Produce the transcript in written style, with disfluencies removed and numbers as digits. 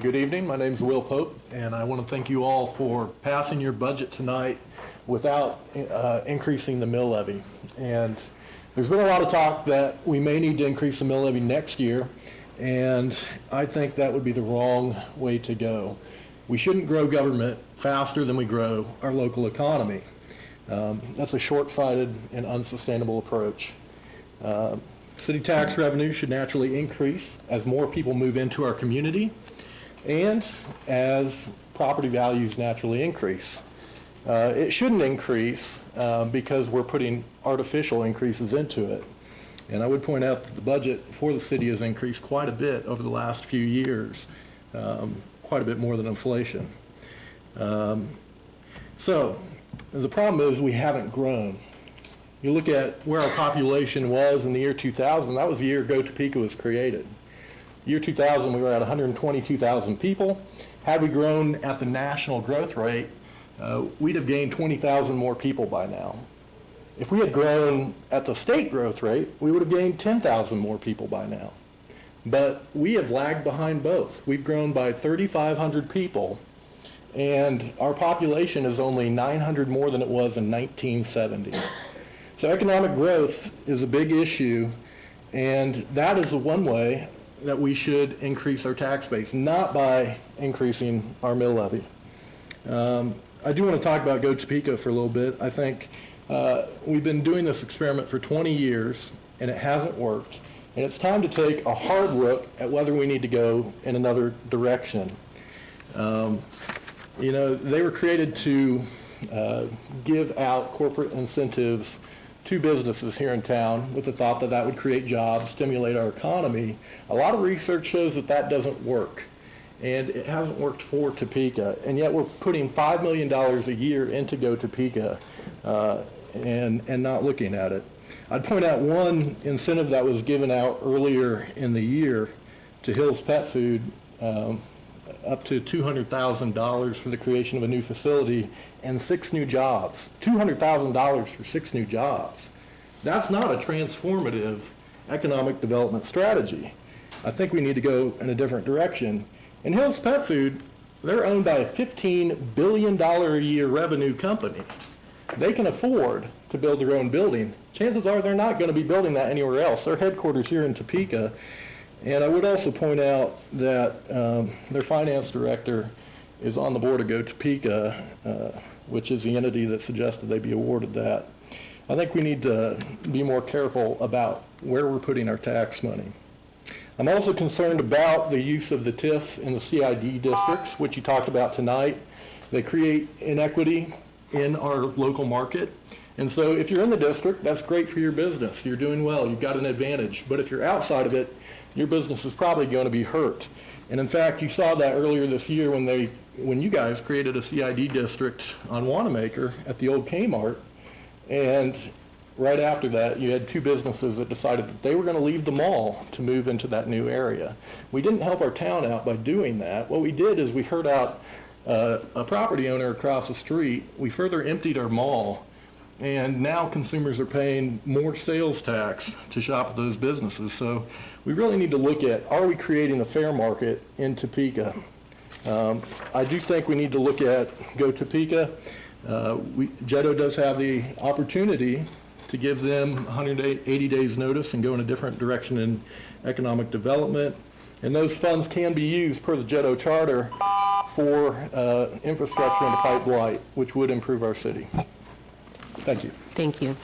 Good evening. My name is Will Pope, and I want to thank you all for passing your budget tonight without increasing the mill levy. And there's been a lot of talk that we may need to increase the mill levy next year, and I think that would be the wrong way to go. We shouldn't grow government faster than we grow our local economy. That's a short-sighted and unsustainable approach. City tax revenue should naturally increase as more people move into our community and as property values naturally increase. It shouldn't increase because we're putting artificial increases into it. And I would point out that the budget for the city has increased quite a bit over the last few years, quite a bit more than inflation. So the problem is we haven't grown. You look at where our population was in the year 2000, that was the year GoTopeka was created. Year 2000, we were at 122,000 people. Had we grown at the national growth rate, we'd have gained 20,000 more people by now. If we had grown at the state growth rate, we would have gained 10,000 more people by now. But we have lagged behind both. We've grown by 3,500 people, and our population is only 900 more than it was in 1970. So economic growth is a big issue, and that is the one way that we should increase our tax base, not by increasing our mill levy. I do want to talk about GoTopeka for a little bit. I think we've been doing this experiment for 20 years, and it hasn't worked. And it's time to take a hard look at whether we need to go in another direction. You know, they were created to give out corporate incentives to businesses here in town with the thought that that would create jobs, stimulate our economy. A lot of research shows that that doesn't work, and it hasn't worked for Topeka, and yet we're putting $5 million a year into GoTopeka and not looking at it. I'd point out one incentive that was given out earlier in the year to Hill's Pet Food, up to $200,000 for the creation of a new facility and 6 new jobs. $200,000 for 6 new jobs. That's not a transformative economic development strategy. I think we need to go in a different direction. And Hill's Pet Food, they're owned by a $15 billion a year revenue company. They can afford to build their own building. Chances are they're not going to be building that anywhere else. They're headquartered here in Topeka. And I would also point out that their finance director is on the board of GoTopeka, which is the entity that suggested they be awarded that. I think we need to be more careful about where we're putting our tax money. I'm also concerned about the use of the TIF in the CID districts, which you talked about tonight. They create inequity in our local market. And so if you're in the district, that's great for your business. You're doing well. You've got an advantage. But if you're outside of it, your business is probably going to be hurt. And in fact, you saw that earlier this year when you guys created a CID district on Wanamaker at the old Kmart. And right after that, you had 2 businesses that decided that they were going to leave the mall to move into that new area. We didn't help our town out by doing that. What we did is we heard out a property owner across the street. We further emptied our mall. And now consumers are paying more sales tax to shop at those businesses. So we really need to look at, are we creating a fair market in Topeka? I do think we need to look at GoTopeka. JEDO does have the opportunity to give them 180 days notice and go in a different direction in economic development. And those funds can be used per the JEDO charter for infrastructure and to fight blight, which would improve our city. Thank you. Thank you.